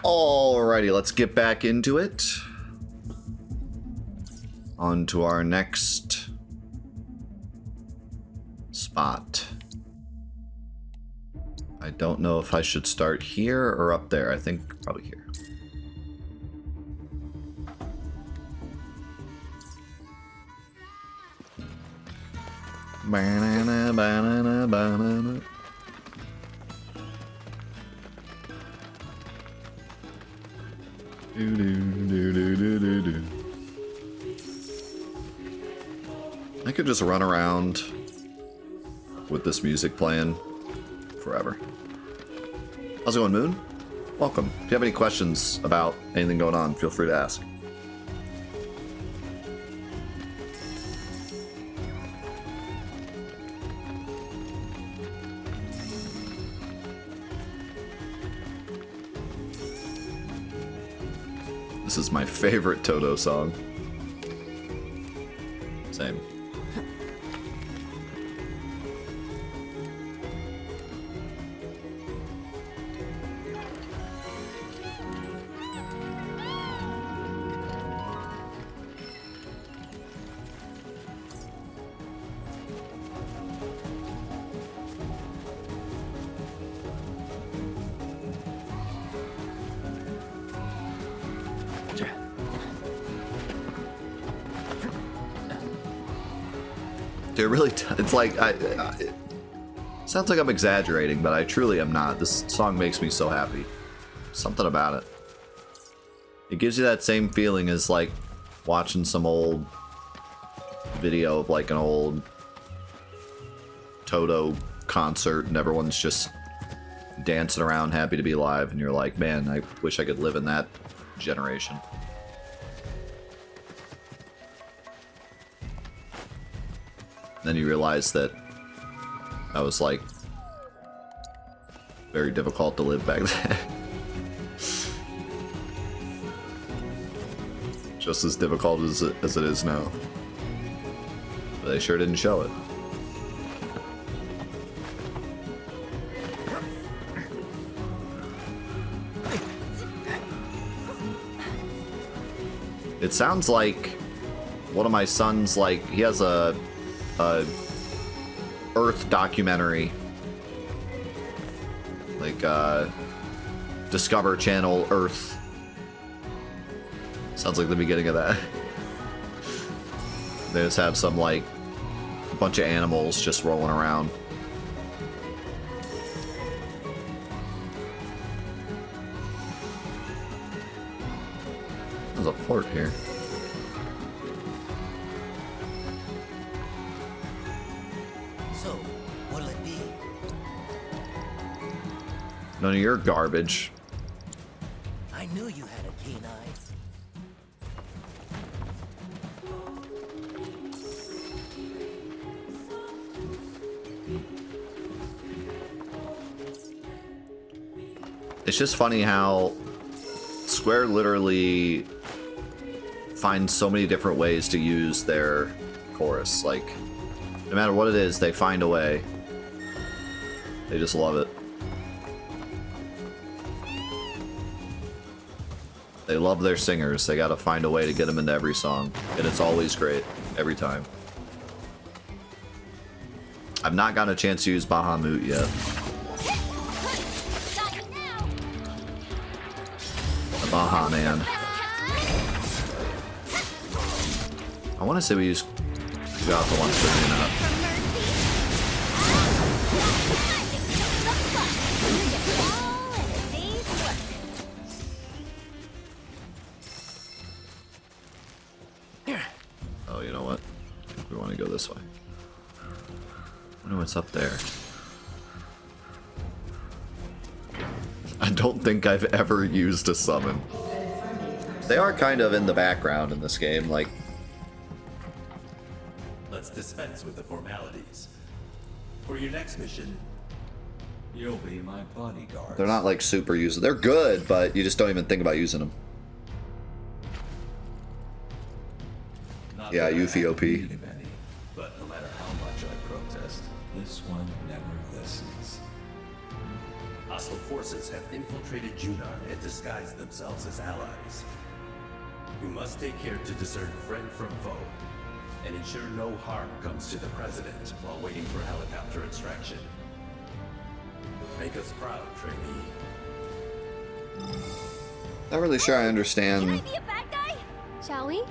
Alrighty, let's get back into it. On to our next spot. I don't know if I should start here or up there. I think probably here. Banana, banana, banana. Do, do, do, do, do, do, do. I could just run around with this music playing forever. How's it going, Moon? Welcome. If you have any questions about anything going on, feel free to ask. This is my favorite Toto song. Same. It really, it's like, it sounds like I'm exaggerating, but I truly am not. This song makes me so happy. Something about it. It gives you that same feeling as like watching some old video of like an old Toto concert and everyone's just dancing around happy to be alive, and you're like, man, I wish I could live in that generation. Then you realize that that was like very difficult to live back then. Just as difficult as it is now. But they sure didn't show it. It sounds like one of my sons, like, he has a Earth documentary, like Discover Channel Earth. Sounds like the beginning of that. They just have some like a bunch of animals just rolling around. There's a port here. None of your garbage. I knew you had a keen eye. It's just funny how Square literally finds so many different ways to use their chorus. Like, no matter what it is, they find a way. They just love it. They love their singers. They gotta find a way to get them into every song. And it's always great. Every time. I've not gotten a chance to use Bahamut yet. The Baha Man. I want to say we use Jaffa once, but maybe not. Oh, you know what? We want to go this way. I wonder what's up there. I don't think I've ever used a summon. They are kind of in the background in this game, like... Let's dispense with the formalities. For your next mission, you'll be my bodyguard. They're not like super users. They're good, but you just don't even think about using them. Not yeah, that Yuffie OP. But no matter how much I protest, this one never listens. hostile forces have infiltrated Junon and disguised themselves as allies. We must take care to discern friend from foe, and ensure no harm comes to the President while waiting for helicopter extraction. Make us proud, trainee. Not really sure I Can I understand. be a bad guy? Shall we?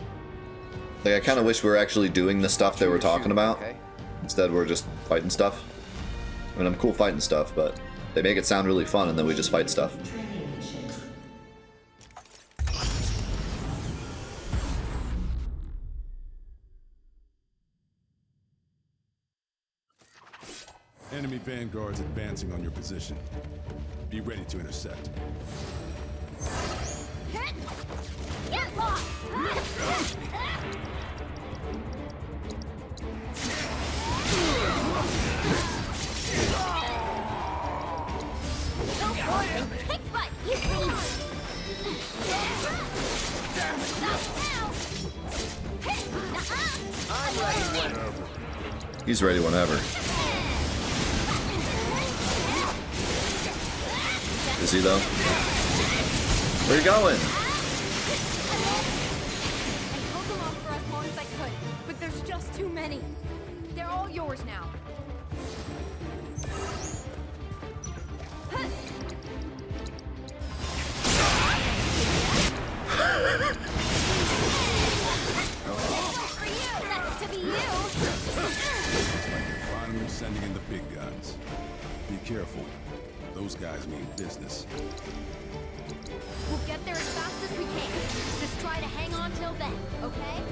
Like, I kind of wish we were actually doing the stuff they were talking about. Okay. Instead, we're just fighting stuff. I mean, I'm cool fighting stuff, but they make it sound really fun, and then we just fight stuff. Enemy vanguards advancing on your position. Be ready to intercept. Get lost! Go forth and kick butt, you see! He's ready whenever. Is he though? Where you going? I held them off for as long as I could, but there's just too many. They're all yours now. For you, that's to be you. Finally sending in the big guns. Be careful. Those guys mean business. We'll get there as fast as we can. Just try to hang on till then, okay?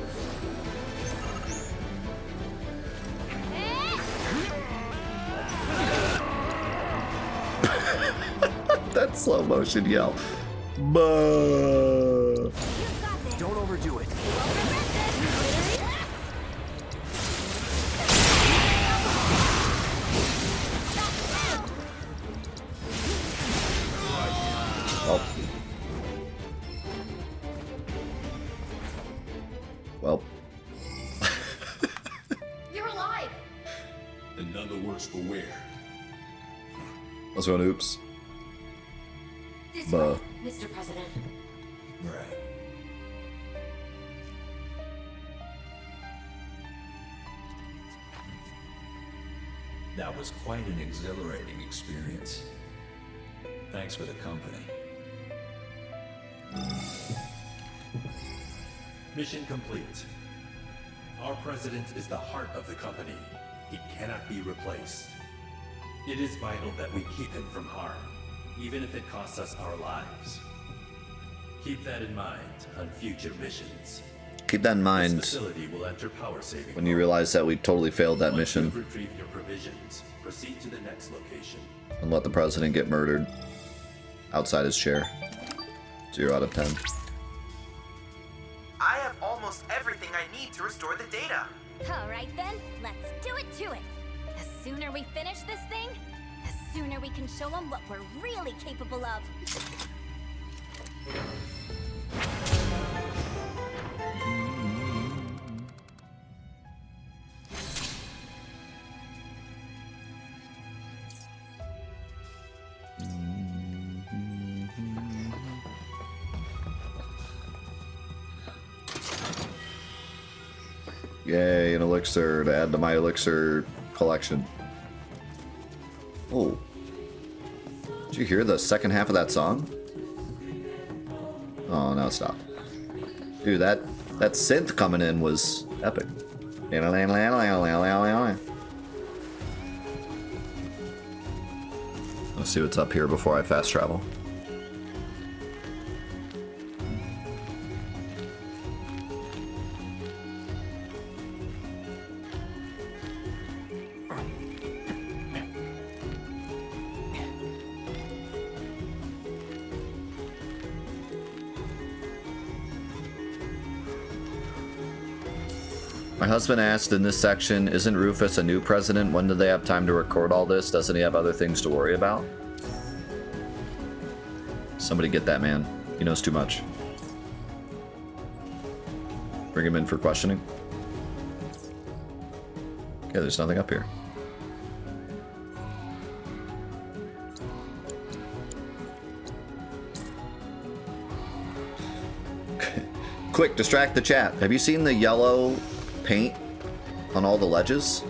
That slow motion yell. Buh. Don't overdo it. Well. Well. You're alive! And none the worse for wear. Let's go, oops. This Buh. way, Mr. President. Right. That was quite an exhilarating experience. Thanks for the company. Mission complete. Our president is the heart of the company. He cannot be replaced. It is vital that we keep him from harm, even if it costs us our lives. Keep that in mind on future missions. Keep that in This mind facility will enter power saving when you mode. realize that we totally failed that Once you've mission retrieved your provisions, proceed to the next location. and let the president get murdered outside his chair. 0 out of 10. I have almost everything I need to restore the data. All right then, let's do it to it. The sooner we finish this thing, the sooner we can show them what we're really capable of. Yay, an elixir to add to my elixir collection. Oh. Did you hear the second half of that song? Oh, now it stopped. Dude, that synth coming in was epic. Let's see what's up here before I fast travel. My husband asked in this section, isn't Rufus a new president? When do they have time to record all this? Doesn't he have other things to worry about? Somebody get that man. He knows too much. Bring him in for questioning. Okay, there's nothing up here. Quick, distract the chat. Have you seen the yellow paint on all the ledges?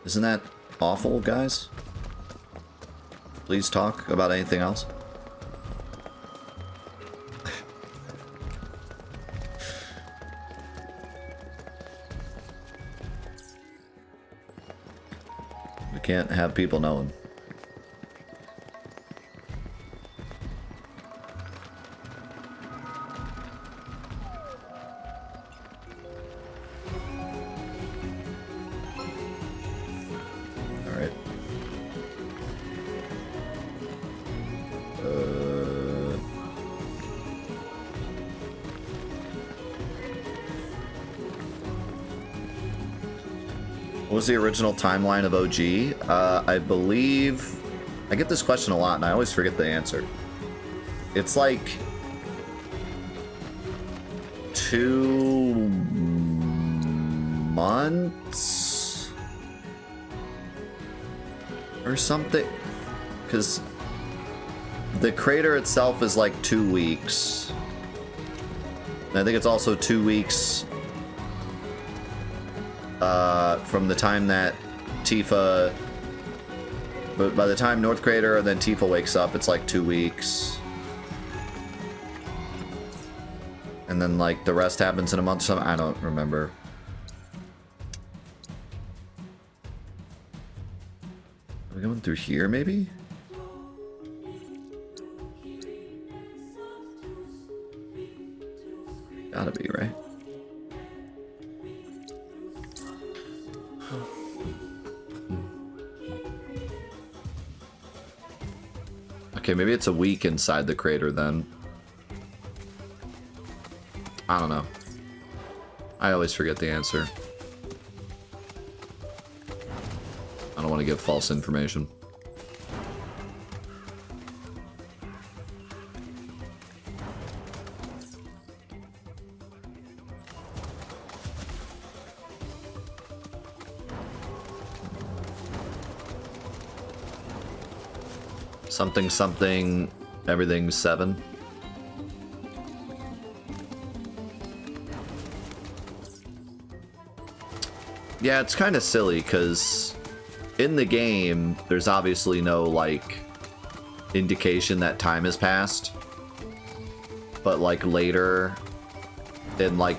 Isn't that awful, guys? Please talk about anything else. We can't have people knowing. What was the original timeline of OG? I believe... I get this question a lot, and I always forget the answer. It's like... 2 months? Or something? Because... the crater itself is like 2 weeks. And I think it's also 2 weeks... from the time that Tifa... But by the time North Crater and then Tifa wakes up, it's like 2 weeks. And then, like, the rest happens in a month or something. I don't remember. Are we going through here, maybe? Gotta be, right? Okay, maybe it's a week inside the crater then. I don't know. I always forget the answer. I don't want to give false information. Something, something, everything's 7. Yeah, it's kind of silly, because in the game, there's obviously no, like, indication that time has passed. But, like, later, in, like,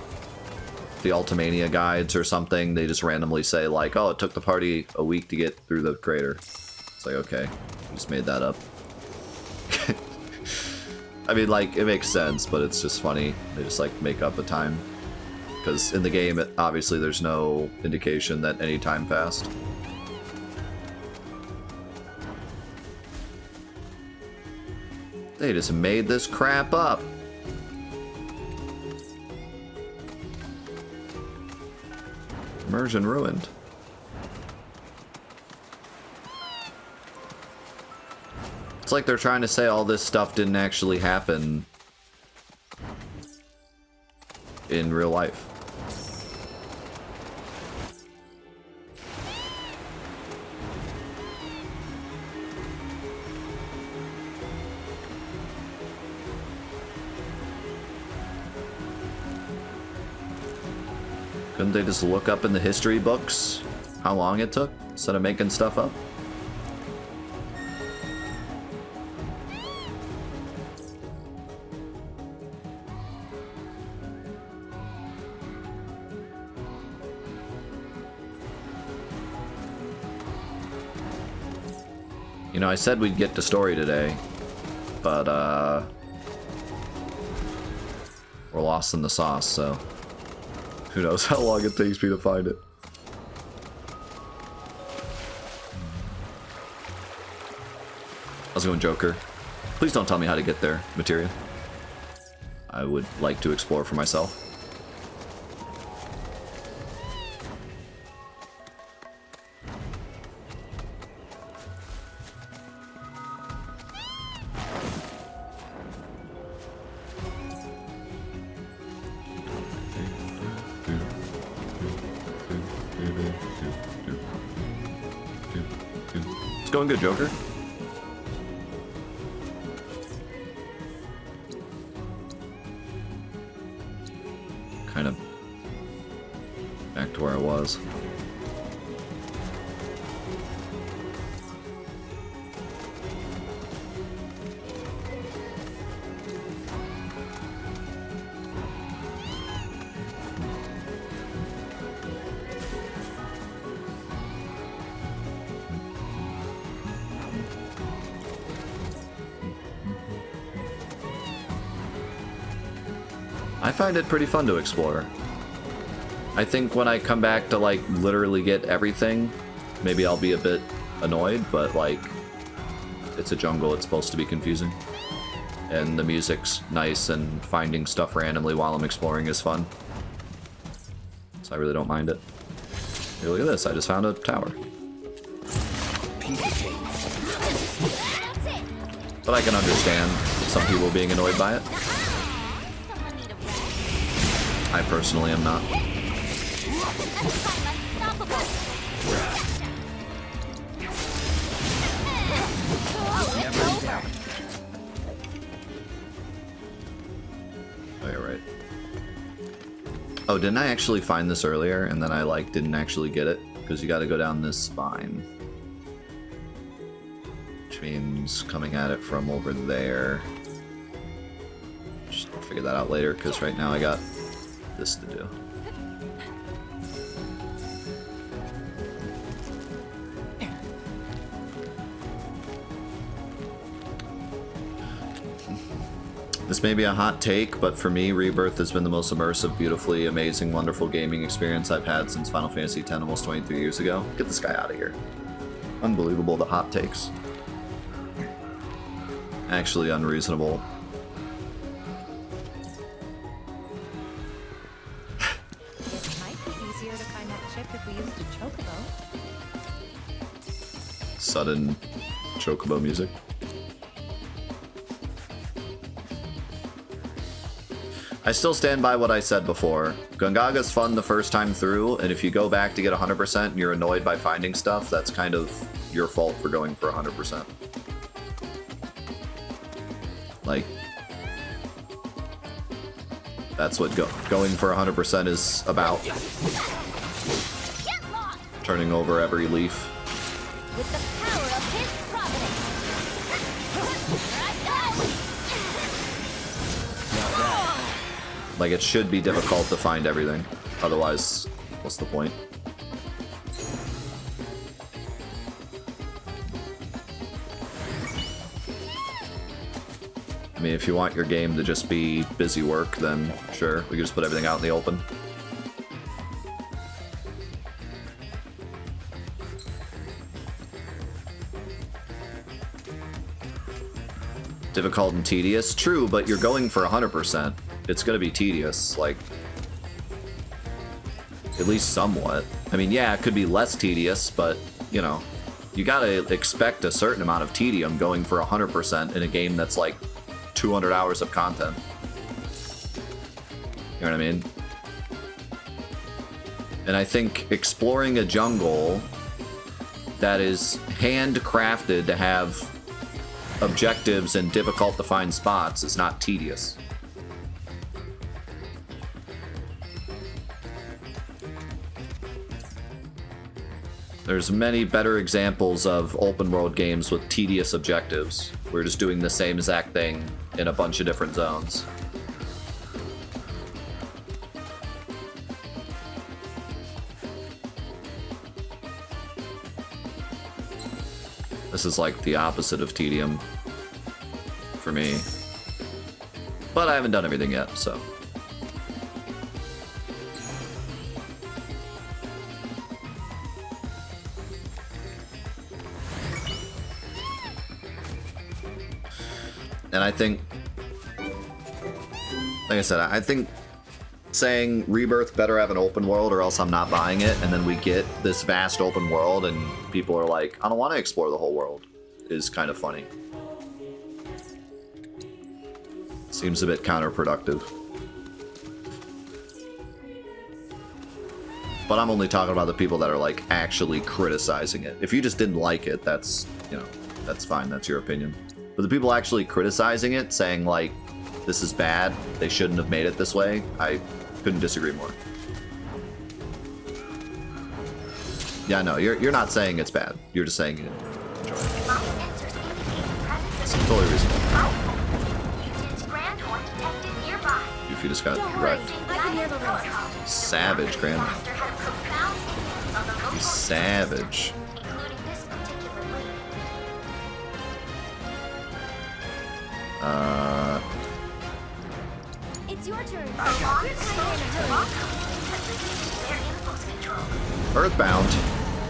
the Ultimania guides or something, they just randomly say, like, oh, it took the party a week to get through the crater. It's like, okay, I just made that up. I mean, like, it makes sense, but it's just funny. They just, like, make up a time. Because in the game, obviously, there's no indication that any time passed. They just made this crap up. Immersion ruined. It's like they're trying to say all this stuff didn't actually happen in real life. Couldn't they just look up in the history books how long it took instead of making stuff up? You know, I said we'd get to story today, but we're lost in the sauce, so who knows how long it takes me to find it. How's it going, Joker? Please don't tell me how to get there, Materia. I would like to explore for myself. It's going good, Joker. kind of back to where I was. I find it pretty fun to explore. I think when I come back to like literally get everything, maybe I'll be a bit annoyed, but like it's a jungle, it's supposed to be confusing. And the music's nice and finding stuff randomly while I'm exploring is fun. So I really don't mind it. Here, look at this, I just found a tower. But I can understand some people being annoyed by it. I personally am not. Oh, you're right. Oh, didn't I actually find this earlier and then I like didn't actually get it? Because you gotta go down this spine. Which means coming at it from over there. Just figure that out later because right now I got this to do. This may be a hot take, but for me, Rebirth has been the most immersive, beautifully amazing, wonderful gaming experience I've had since Final Fantasy X almost 23 years ago. Get this guy out of here. Unbelievable, the hot takes. Actually unreasonable. Sudden chocobo music. I still stand by what I said before. Gungaga's fun the first time through, and if you go back to get 100% and you're annoyed by finding stuff, that's kind of your fault for going for 100%. Like, that's what going for 100% is about. Turning over every leaf. With the power of his providence. Like, it should be difficult to find everything. Otherwise, what's the point? I mean, if you want your game to just be busy work, then sure, we can just put everything out in the open. Difficult and tedious, true, but you're going for 100%. It's gonna be tedious, like, at least somewhat. I mean, yeah, it could be less tedious, but, you know, you gotta expect a certain amount of tedium going for 100% in a game that's like 200 hours of content. You know what I mean? And I think exploring a jungle that is handcrafted to have objectives and difficult to find spots is not tedious. There's many better examples of open world games with tedious objectives. We're just doing the same exact thing in a bunch of different zones. This is like the opposite of tedium for me. But I haven't done everything yet, so. And I think, like I said, I think saying Rebirth better have an open world or else I'm not buying it, and then we get this vast open world and people are like, I don't want to explore the whole world, is kind of funny. Seems a bit counterproductive. But I'm only talking about the people that are like actually criticizing it. If you just didn't like it, that's, you know, that's fine, that's your opinion. But the people actually criticizing it, saying like, this is bad, they shouldn't have made it this way, I Couldn't disagree more. Yeah, no, you're not saying it's bad. You're just saying it. It's totally reasonable. Goofy just got wrecked. Savage, Grandma. He's savage. It's your turn. Earthbound.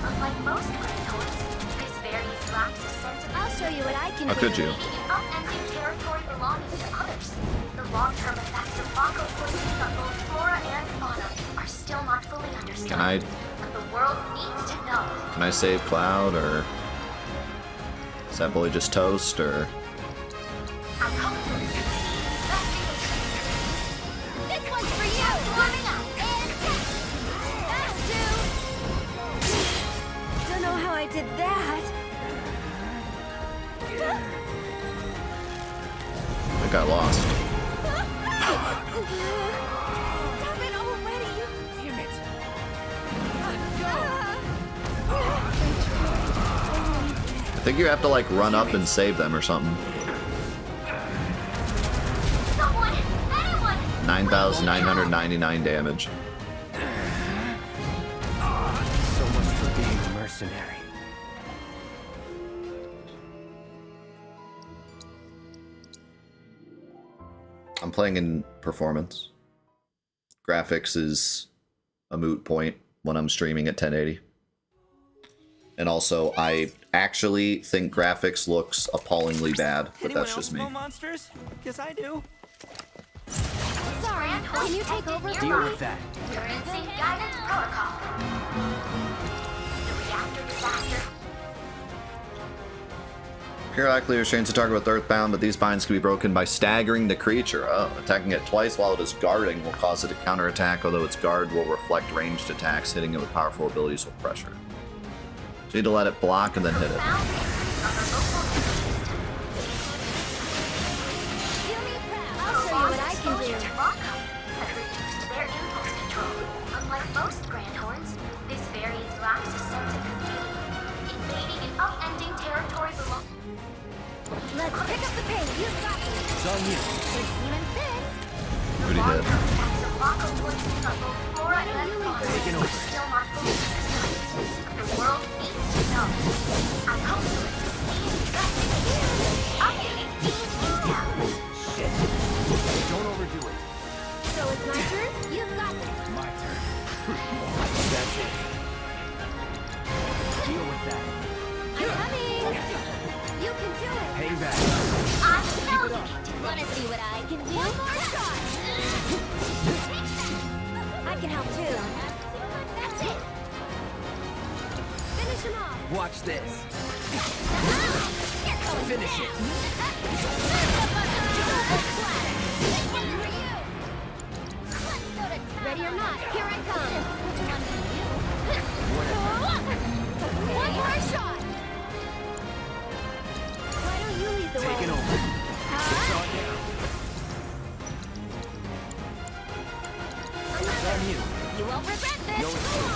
Unlike most Grandhorns, this variant lacks a sense of... I'll show you what I can How could you? Upending territory belonging to others. The long-term effects of Mako poisoning on both flora and fauna are still not fully understood. But the world needs to know. Can I save Cloud, or is that boy just toast, or? I'm coming to this one's for you! Warming up! And that'll do! Don't know how I did that. I got lost. Stop it already! Damn it! I think you have to like run up and save them or something. Someone! Anyone! 9,999 damage. So much for being a mercenary. I'm playing in performance. Graphics is a moot point when I'm streaming at 1080. And also, I actually think graphics looks appallingly bad, but that's just me. Monsters? Guess I do. Sorry, can you take over for Deal me? with that. You're in sync guidance protocol. The reactor disaster. Periodically restrains the target with Earthbound, but these binds can be broken by staggering the creature. Oh, attacking it twice while it is guarding will cause it to counterattack, although its guard will reflect ranged attacks, hitting it with powerful abilities with pressure. So you need to let it block and then hit it. I'll show you what I can do. Has reduced their impulse control. Unlike most Grandhorns, this variant lacks a sense of community. Invading and upending territory belongs. Let's pick up the pace. You've got me. It's on you. Pretty hit. Taking over. Still not fully understood. The world needs to know. I'm home to updating details. Shit. Don't overdo it. So it's my turn? You've got this. My turn. That's it. Deal with that. I'm coming. You can do it. Hang back. I know you can do it. Wanna see what I can do? One more shot. I can help too. That's it. Finish him off. Watch this. Finish it. Ready or not, here I come. One more shot. Why don't you lead the way? Taking over. It's on down. It's on you. You won't regret this. No escape.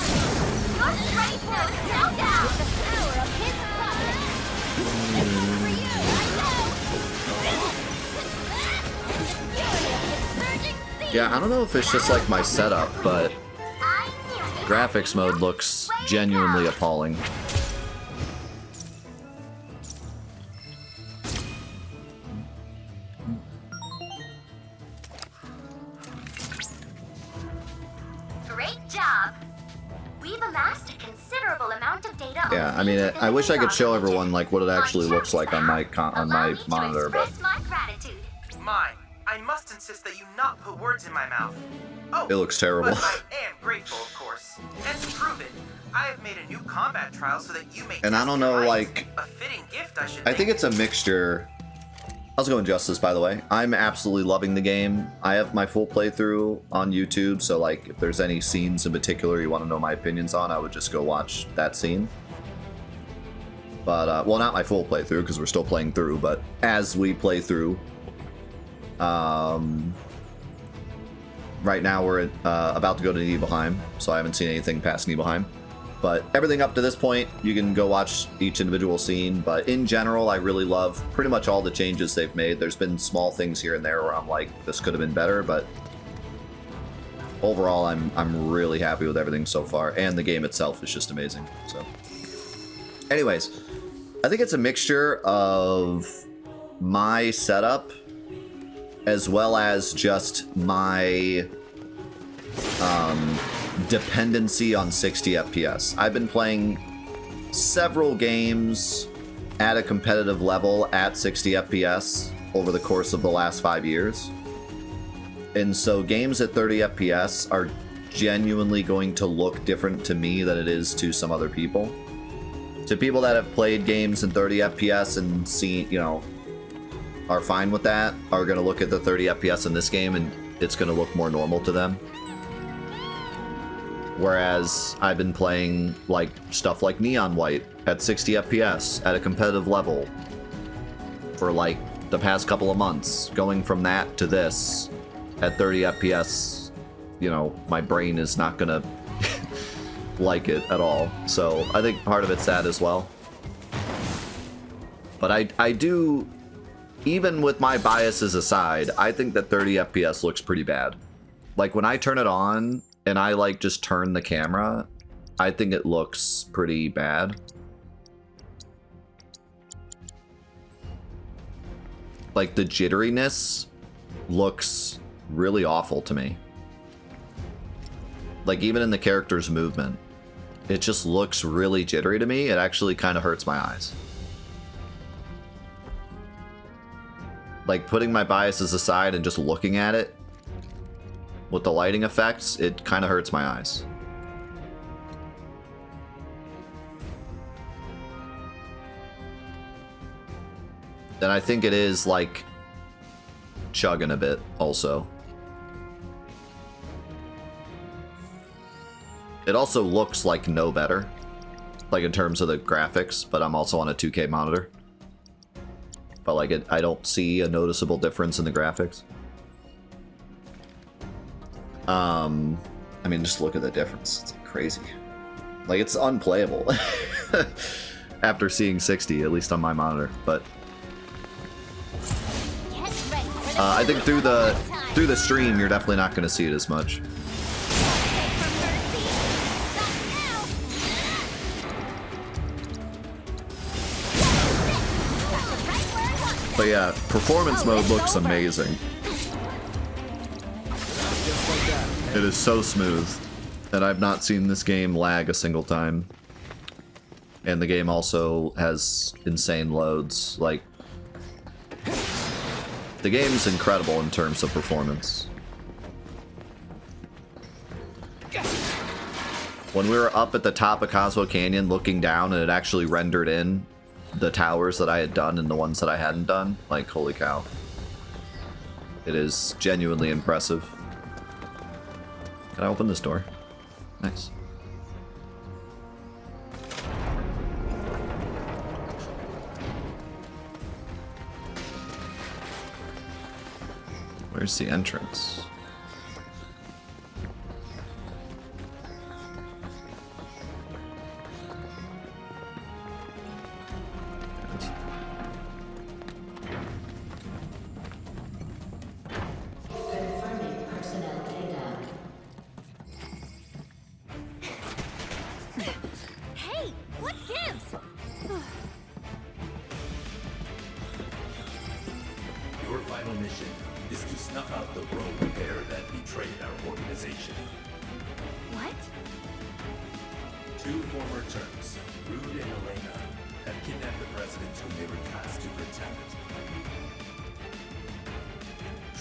You're ready for a countdown. The power of his prophet. This one's for you. I know. Yeah, I don't know if it's just like my setup, but I knew it. graphics mode looks genuinely appalling. Great job. We've amassed a considerable amount of data. Yeah, I mean, I wish I could show everyone like what it actually looks like on my monitor, but my gratitude. Mine. I must insist that you not put words in my mouth. Oh, it looks terrible. But I am grateful, of course. And to prove it, I have made a new combat trial so that you may. And I don't know, like, a fitting gift, I should. I think it's a mixture. How's it going, Justice, by the way? I'm absolutely loving the game. I have my full playthrough on YouTube, so like if there's any scenes in particular you want to know my opinions on, I would just go watch that scene. But, well, not my full playthrough, because we're still playing through, but as we play through, right now we're about to go to Nibelheim, so I haven't seen anything past Nibelheim. But everything up to this point, you can go watch each individual scene. But in general, I really love pretty much all the changes they've made. There's been small things here and there where I'm like, this could have been better, but overall, I'm really happy with everything so far. And the game itself is just amazing. So, anyways, I think it's a mixture of my setup as well as just my dependency on 60 FPS. I've been playing several games at a competitive level at 60 FPS over the course of the last 5 years. And so games at 30 FPS are genuinely going to look different to me than it is to some other people. To people that have played games in 30 FPS and seen, you know, are fine with that, are going to look at the 30 FPS in this game and it's going to look more normal to them. Whereas I've been playing like stuff like Neon White at 60 FPS at a competitive level for like the past couple of months. Going from that to this at 30 FPS, you know, my brain is not gonna like it at all. So I think part of it's that as well. But I do, even with my biases aside, I think that 30 FPS looks pretty bad. Like when I turn it on and I like just turn the camera, I think it looks pretty bad. Like the jitteriness looks really awful to me. Like even in the character's movement, it just looks really jittery to me. It actually kind of hurts my eyes. Like putting my biases aside and just looking at it, with the lighting effects, it kind of hurts my eyes. And I think it is like chugging a bit also. It also looks like no better, like in terms of the graphics, but I'm also on a 2K monitor. But like I don't see a noticeable difference in the graphics. I mean, just look at the difference. It's crazy. Like, it's unplayable after seeing 60, at least on my monitor. But I think through the stream, you're definitely not going to see it as much. But yeah, performance mode looks amazing. It is so smooth, and I've not seen this game lag a single time. And the game also has insane loads. Like, the game's incredible in terms of performance. When we were up at the top of Cosmo Canyon looking down and it actually rendered in the towers that I had done and the ones that I hadn't done, like, holy cow. It is genuinely impressive. Can I open this door? Nice. Where's the entrance?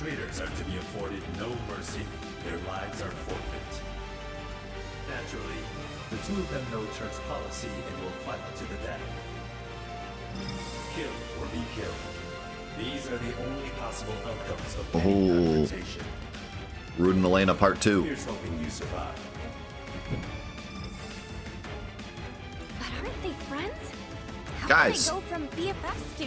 Traitors are to be afforded no mercy. Their lives are forfeit. Naturally, the two of them know Turk's policy and will fight to the death. Kill or be killed. These are the only possible outcomes of any confrontation. Rude and Elena Part 2. Here's hoping you survive. But aren't they friends? How Guys. can they go from BFFs to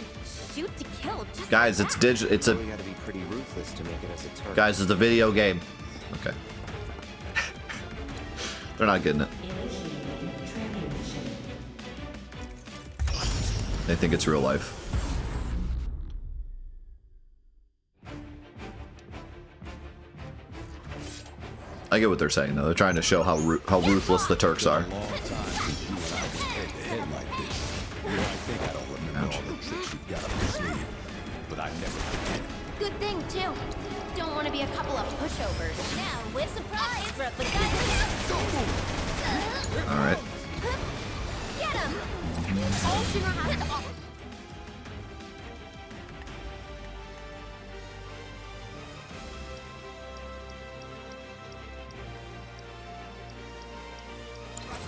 shoot to kill? Just Guys, like it's that? digital. It's a We gotta be pretty ruthless to make it as a Turk. guys, it's a video game. Okay. They're not getting it. They think it's real life. I get what they're saying though. They're trying to show how ruthless the Turks are. Long time since you and I went head to head like this. You know, I think I don't remember all the tricks you've got up your sleeve, but I never forget. Good thing, too. Don't want to be a couple of pushovers. Now, with surprise! Alright. Get him! All Shimmer has to offer.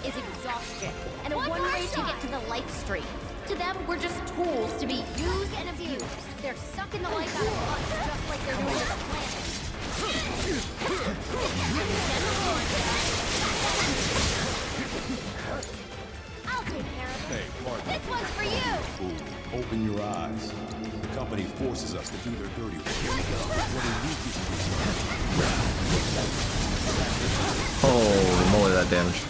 Is exhaustion and a one-way to get to the life stream. To them, we're just tools to be used and abused. They're sucking the life out of us, just like they're doing to the planet. I'll take care of it. Hey, partner. This one's for you. Ooh, open your eyes. The company forces us to do their dirty work. What do we do? Holy moly, that damage.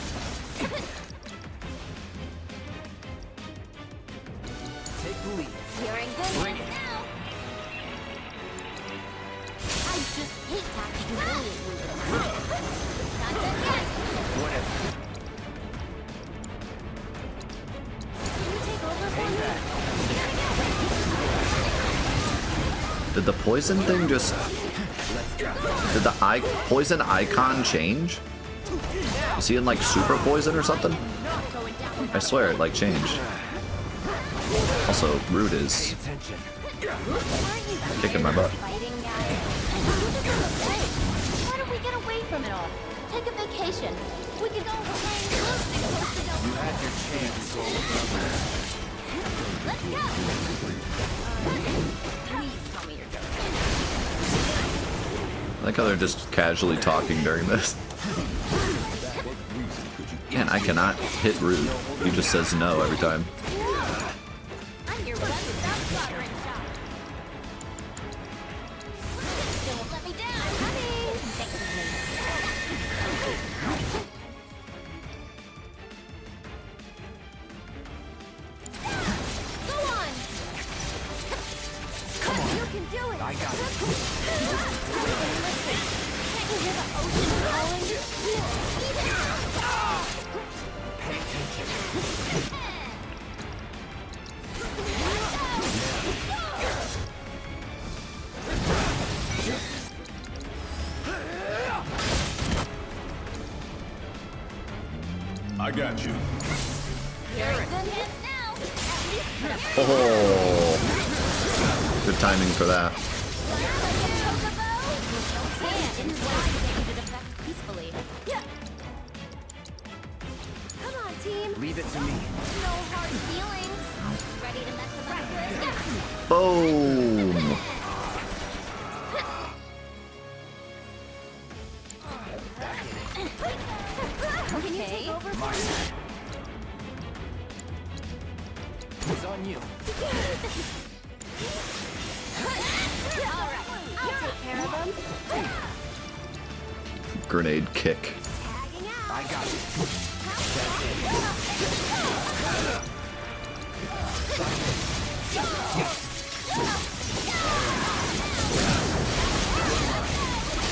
Take the lead. You're in good hands now. I just hate to have to humiliate you. Not done yet. Whatever. Can you take over for me? Did the poison thing just... Did the poison icon change? Is he in like super poison or something? I swear it like changed. Also, Rude is Attention. kicking my butt. Fighting guy. Why don't we get away from it all? Take a vacation. We could go playing close and close to You had your chance. Let's go. Please tell me you're joking. I like how they're just casually talking during this. Man, I cannot hit Rude. He just says no every time. I'm your one-stop slaughtering shop. Don't let me down. I'm coming. Thanks, go on. Come on. You can do it. I got it. Listen, can't you hear the ocean calling? Pay attention. I got you. You're in good hands now. At least Oh, good timing for that. Come on, team. Leave it to me. No hard feelings. Ready to mess with us? Boom. Can you take over for me? It's on you. All right, I'll take care of them. Grenade kick. Tagging out. I got it.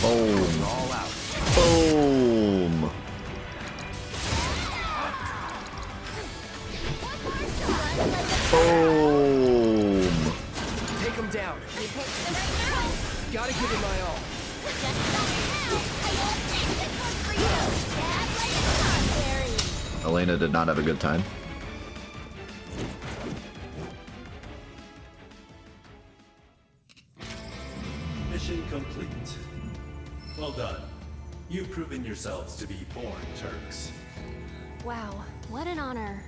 Boom. All out. Boom. Boom. Take him down. You picked the right girl. Gotta give it my all. Just about now. I will take this one for you. Dad, let it start, Barry. Elena did not have a good time. Mission complete. Well done. You've proven yourselves to be born Turks. Wow, what an honor.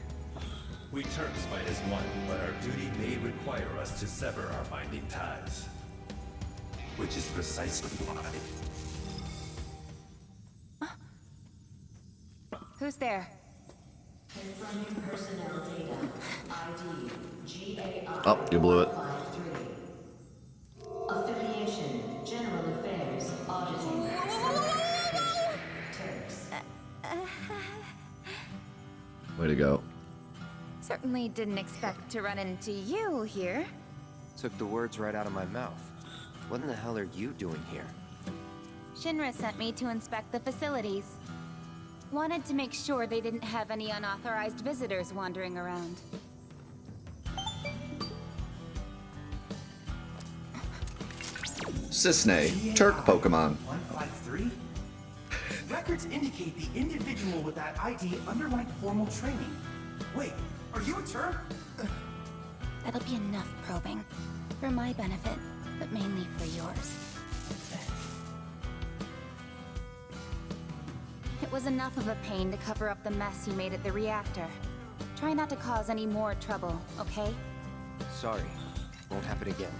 We Turks fight as one, but our duty may require us to sever our binding ties. Which is precisely why. Who's there? Confirming personnel data. ID GA. Oh, you blew it. Affiliation, General Affairs, Auditing. Way to go. Certainly didn't expect to run into you here. Took the words right out of my mouth. What in the hell are you doing here? Shinra sent me to inspect the facilities. Wanted to make sure they didn't have any unauthorized visitors wandering around. Cisne, Turk Pokemon. 153? Records indicate the individual with that ID underwent formal training. Wait, are you a Turk? That'll be enough probing. For my benefit, but mainly for yours. It was enough of a pain to cover up the mess you made at the reactor. Try not to cause any more trouble, okay? Sorry. Won't happen again.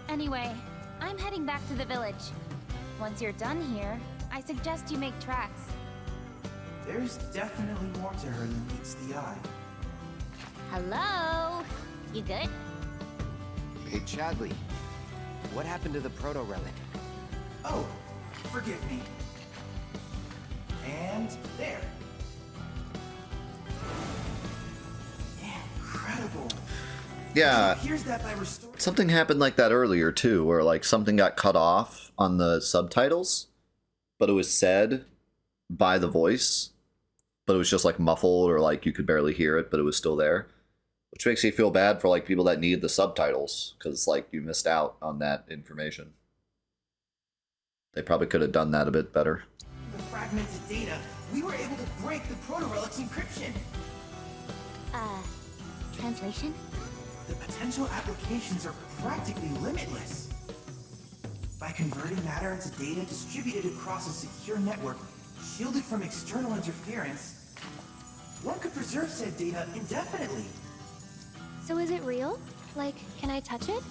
Anyway, I'm heading back to the village. Once you're done here, I suggest you make tracks. There's definitely more to her than meets the eye. Hello? You good? Hey, Chadley. What happened to the proto-relic? Oh, forgive me. And there. Incredible. Yeah, It appears that by restoring something happened like that earlier too, where like something got cut off on the subtitles, but it was said by the voice, but it was just like muffled or like you could barely hear it, but it was still there. Which makes you feel bad for like people that need the subtitles, because like you missed out on that information. They probably could have done that a bit better. the fragmented data, we were able to break the proto-relic's encryption. Translation? The potential applications are practically limitless. By converting matter into data distributed across a secure network, shielded from external interference, one could preserve said data indefinitely. So is it real? Like, can I touch it?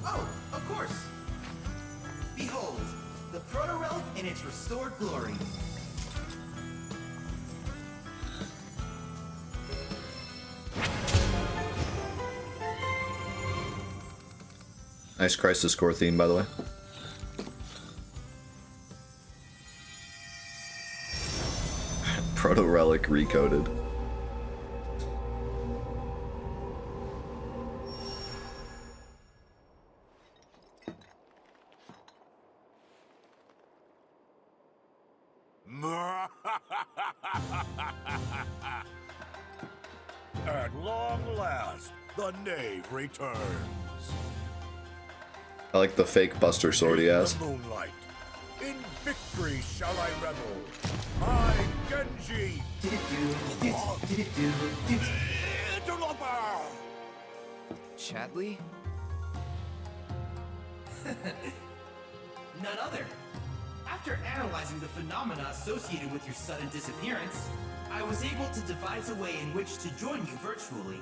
Oh, of course. Behold, the proto-relic in its restored glory. Nice Crisis Core theme, by the way. Proto-relic recoded. At long last, the knave returns. I like the fake Buster sword he has. In the moonlight, in victory shall I revel. My Genji, interloper. Chadley? None other. After analyzing the phenomena associated with your sudden disappearance, I was able to devise a way in which to join you virtually.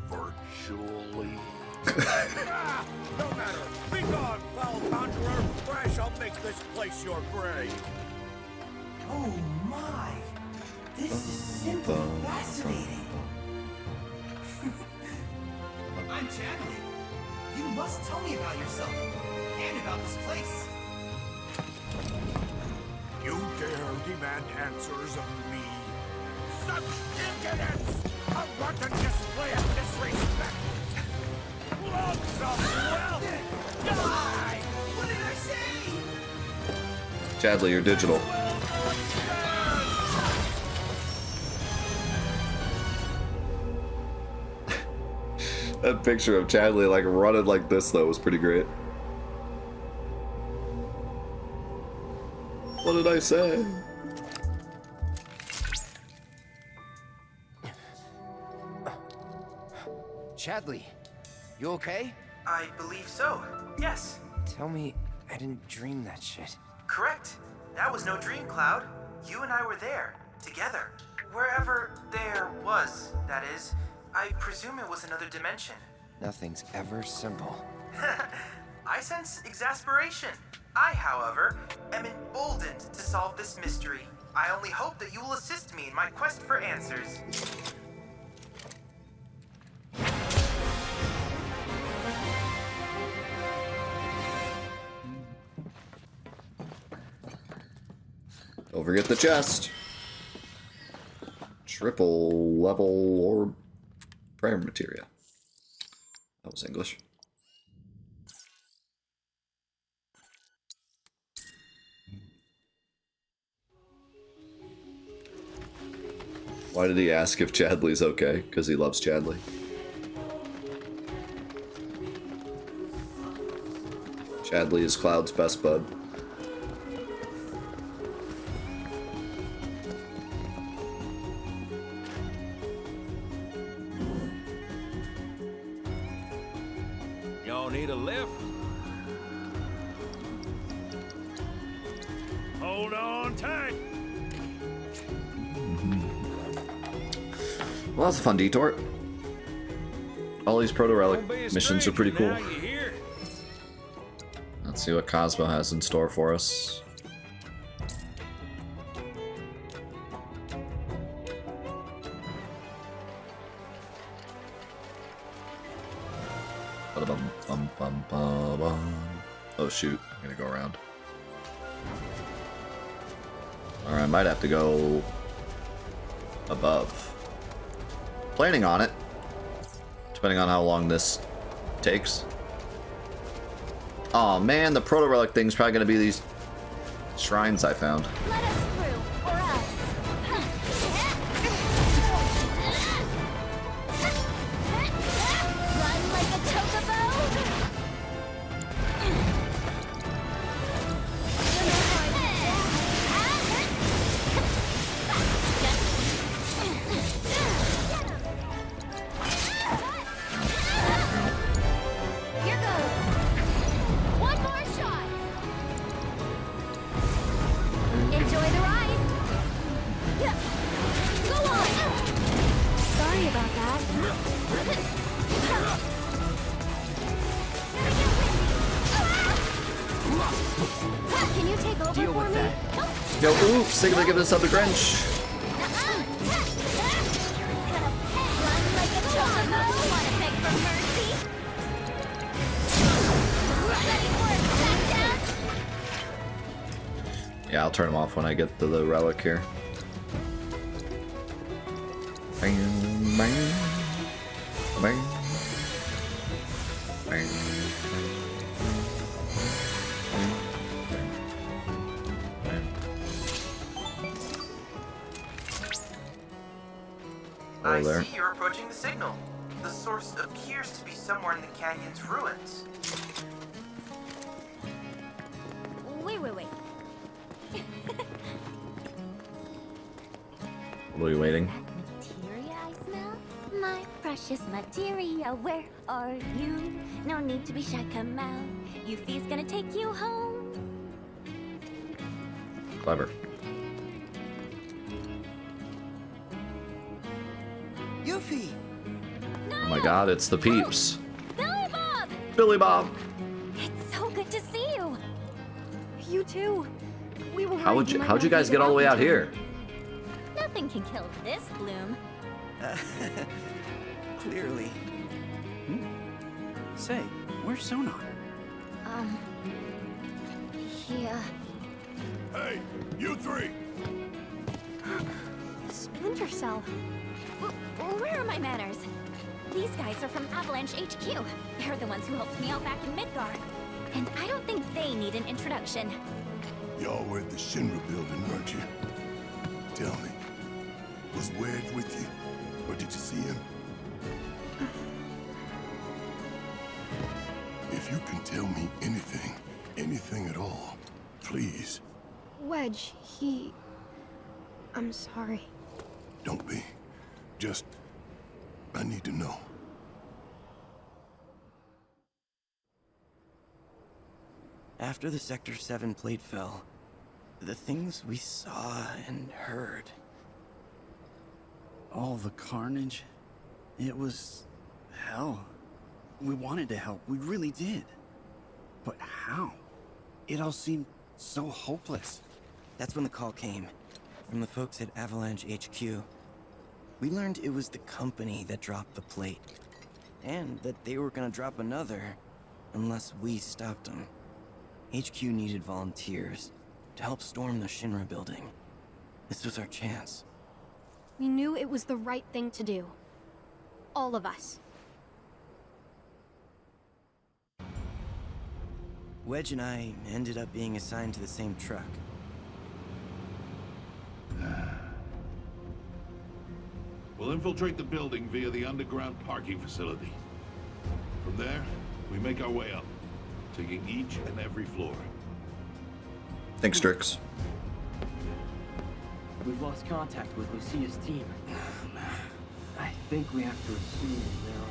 Virtually. No matter. Be gone, foul conjurer, or I shall make this place your grave. Oh my! This is simply fascinating! I'm Chadley. You must tell me about yourself, and about this place. You dare demand answers of me? Such impudence! A rotten display of disrespect! Loathsome wealth! Die! What did I say? Chadley, you're digital. That picture of Chadley like running like this though was pretty great. What did I say? Chadley, you okay? I believe so. Yes. Tell me I didn't dream that shit. Correct. That was no dream, Cloud. You and I were there, together. Wherever there was, that is. I presume it was another dimension. Nothing's ever simple. I sense exasperation. I, however, am emboldened to solve this mystery. I only hope that you will assist me in my quest for answers. Don't forget the chest. Triple level orb prayer materia. That was English. Why did he ask if Chadley's okay? Because he loves Chadley. Chadley is Cloud's best bud. Y'all need a lift? Hold on tight. Well, that's a fun detour. All these proto-relic missions are pretty cool. Let's see what Cosmo has in store for us. Oh shoot, I'm gonna go around. Alright, I might have to go above. Planning on it, depending on how long this takes. Oh man, the proto-relic thing's probably gonna be these shrines I found. Let us through, or else. Run like a chocobo. Here goes. One more shot. Enjoy the ride. Go on. Sorry about that. Can you take over Deal for with me? that. Yo, oops, they're gonna give us up the Grinch. Run like a chocobo. Wanna beg for mercy? Ready for a smackdown? Yeah, I'll turn them off when I get to the relic here. Bang, bang, bang, bang. I Hello there. see you're approaching the signal. The source appears to be somewhere in the canyon's ruins. Wait. What are you waiting? Materia I smell? My precious materia, where are you? No need to be shy, come out. Yuffie's gonna take you home. Clever. Yuffie! Oh my god, it's the peeps. Billy Bob! Billy Bob! It's so good to see you. You too. We were How'd worried you might how'd you not guys make get it all the way out in time. here? Nothing can kill this bloom. Clearly. Say, where's Sonar? Yeah. Hey, you three! Splinter Cell. Where are my manners? These guys are from Avalanche HQ. They're the ones who helped me out back in Midgard. And I don't think they need an introduction. Y'all were at the Shinra building, weren't you? Tell me, was Wedge with you? Or did you see him? If you can tell me anything at all, please, Wedge, I'm sorry. don't be. Just, I need to know. After the Sector 7 plate fell, the things we saw and heard. All the carnage. It was hell. We wanted to help, we really did. But how? It all seemed so hopeless. That's when the call came, from the folks at Avalanche HQ. We learned it was the company that dropped the plate, and that they were gonna drop another, unless we stopped them. HQ needed volunteers to help storm the Shinra building. This was our chance. We knew it was the right thing to do. All of us. Wedge and I ended up being assigned to the same truck. We'll infiltrate the building via the underground parking facility. From there, we make our way up, taking each and every floor. Thanks, Strix. We've lost contact with Lucia's team. I think we have to assume they're all...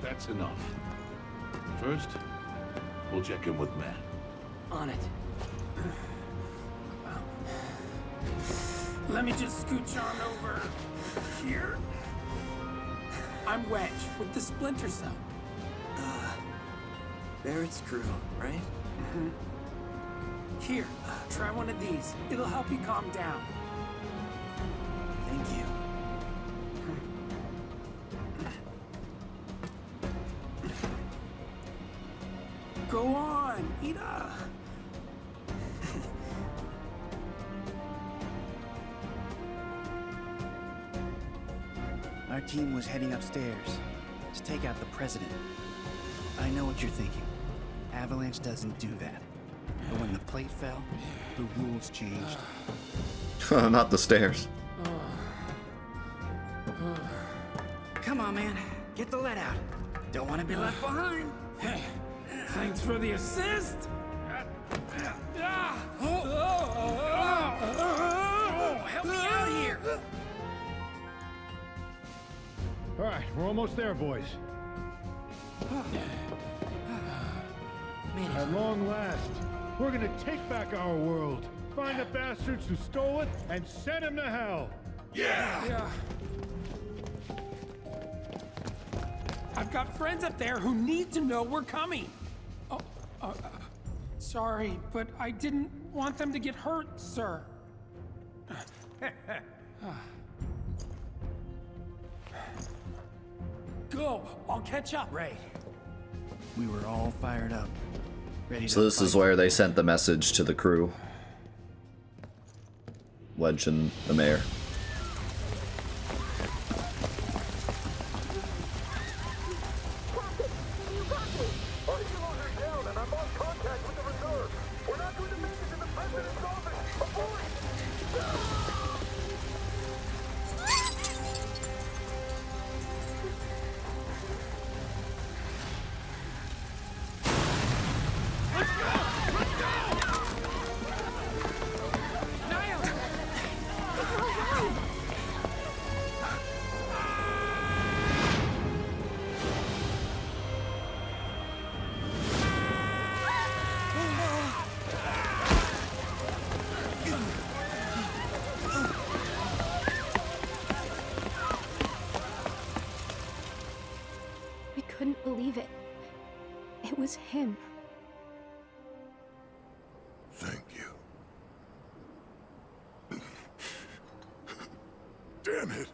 That's enough. First, we'll check in with Matt. On it. Let me just scooch on over here. I'm Wedge with the Splinter Cell. Barrett's crew, right? Mm-hmm. Here, try one of these. It'll help you calm down. Thank you. Go on, eat up. Our team was heading upstairs to take out the president. I know what you're thinking. Avalanche doesn't do that. But when the plate fell, the rules changed. Not the stairs. Come on, man. Get the lead out. Don't want to be left behind. Hey, thanks for the assist. Help me out here. All right, we're almost there, boys. At long last, we're gonna take back our world, find the bastards who stole it, and send them to hell. Yeah. I've got friends up there who need to know we're coming. Oh, sorry, but I didn't want them to get hurt, sir. Go, I'll catch up. Right. We were all fired up. Ready So this is where they sent the message to the crew. Wedge and the mayor. Couldn't believe it. It was him. Thank you. Damn it.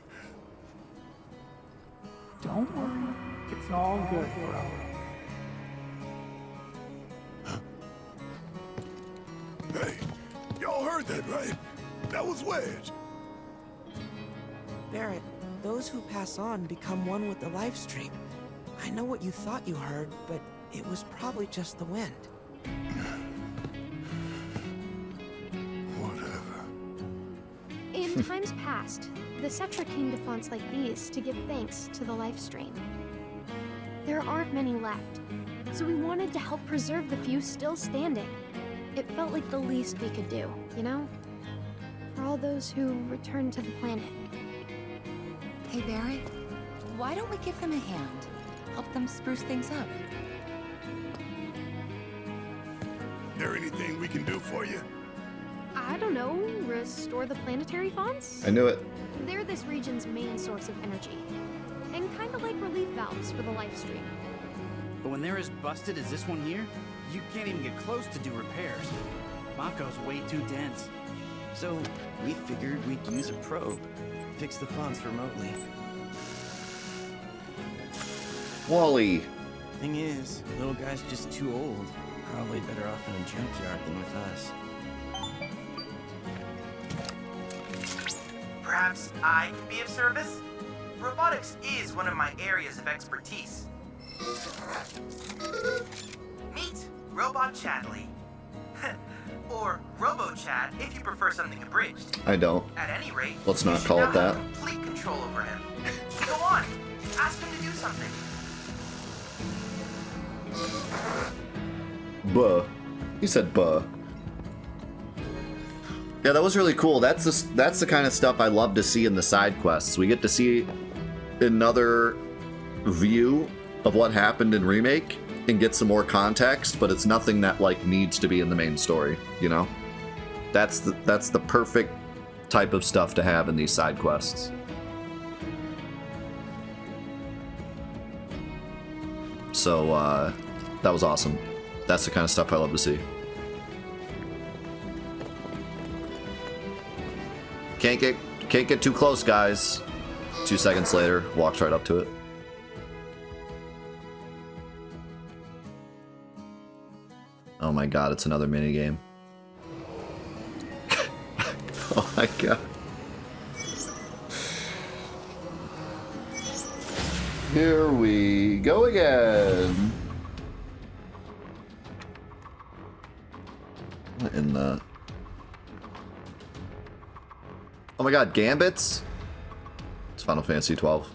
Don't worry. It's all good, bro. Hey, y'all heard that, right? That was Wedge. Barrett, those who pass on become one with the life stream. I know what you thought you heard, but it was probably just the wind. Whatever. In times past, the Cetra came to fonts like these to give thanks to the life stream. There aren't many left, so we wanted to help preserve the few still standing. It felt like the least we could do, you know? For all those who returned to the planet. Hey, Barrett, why don't we give them a hand? Help them spruce things up. There anything we can do for you? I don't know, restore the planetary fonts? I knew it. They're this region's main source of energy. And kind of like relief valves for the life stream. But when they're as busted as this one here, you can't even get close to do repairs. Mako's way too dense. So we figured we'd use a probe, fix the fonts remotely. Wally. Thing is, little guy's just too old. Probably better off in a junkyard than with us. Perhaps I can be of service? Robotics is one of my areas of expertise. Meet Robot Chadley. Or Robo-Chad if you prefer something abridged. I don't. At any rate, Let's you not should call now it that. have complete control over him. Go on, ask him to do something. Buh. He said buh. Yeah, that was really cool. That's the kind of stuff I love to see in the side quests. We get to see another view of what happened in Remake and get some more context, but it's nothing that like needs to be in the main story, you know? That's the perfect type of stuff to have in these side quests. So that was awesome. That's the kind of stuff I love to see. Can't get too close, guys. 2 seconds later, walks right up to it. Oh my god, it's another minigame. Oh my god. Here we go again. What in the... Oh my god, Gambits? It's Final Fantasy 12.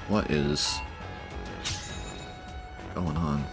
What is going on?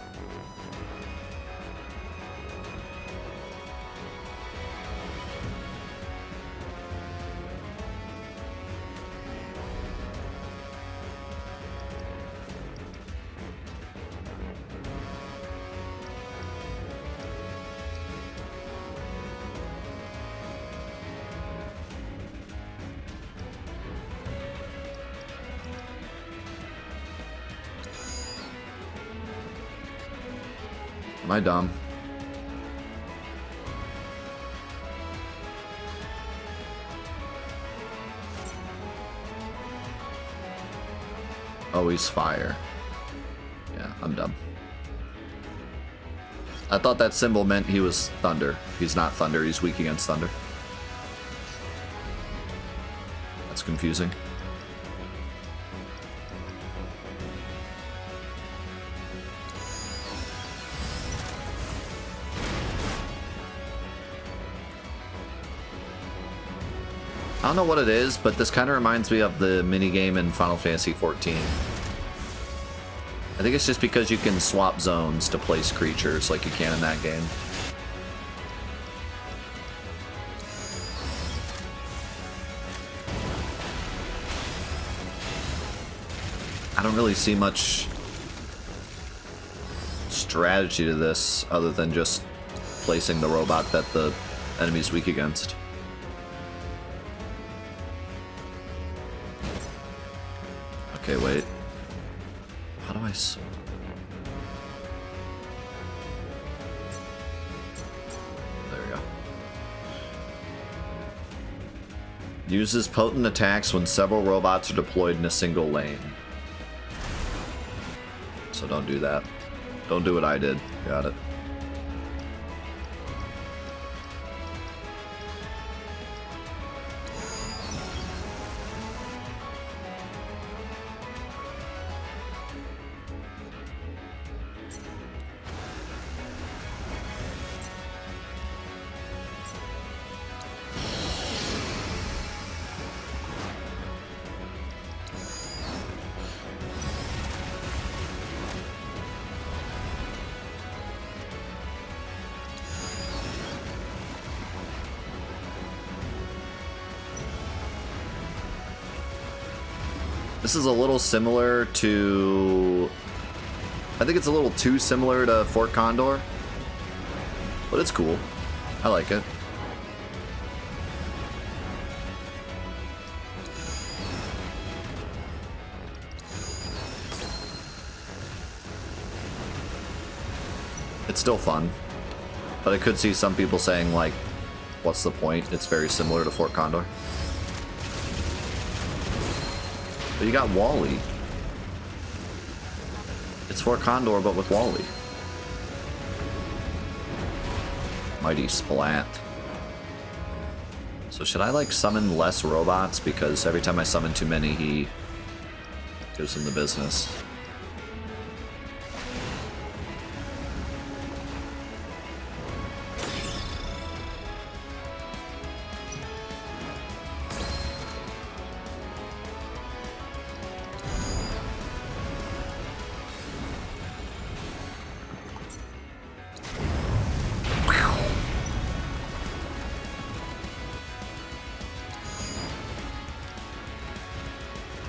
Am I dumb? Oh, he's fire. Yeah, I'm dumb. I thought that symbol meant he was thunder. He's not thunder, he's weak against thunder. That's confusing. I don't know what it is, but this kind of reminds me of the minigame in Final Fantasy XIV. I think it's just because you can swap zones to place creatures like you can in that game. I don't really see much strategy to this other than just placing the robot that the enemy's weak against. Okay, wait. How do I... There we go. Uses potent attacks when several robots are deployed in a single lane. So don't do that. Don't do what I did. Got it. This is a little similar to... I think it's a little too similar to Fort Condor. But it's cool. I like it. It's still fun. But I could see some people saying, like, what's the point? It's very similar to Fort Condor. But you got Wally. It's for Condor, but with Wally. Mighty Splat. So should I like summon less robots? Because every time I summon too many, he gives them the business.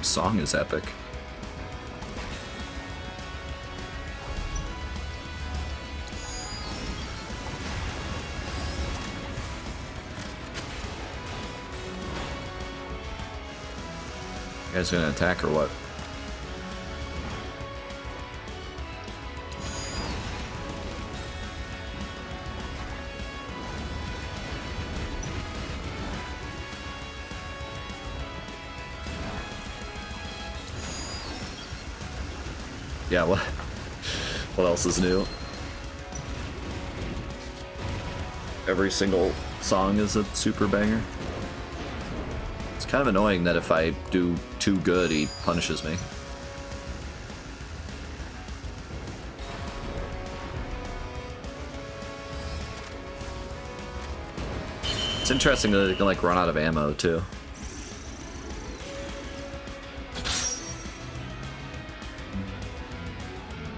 Song is epic. You guys gonna attack or what? Yeah, what else is new? Every single song is a super banger. It's kind of annoying that if I do too good, he punishes me. It's interesting that it can like run out of ammo too.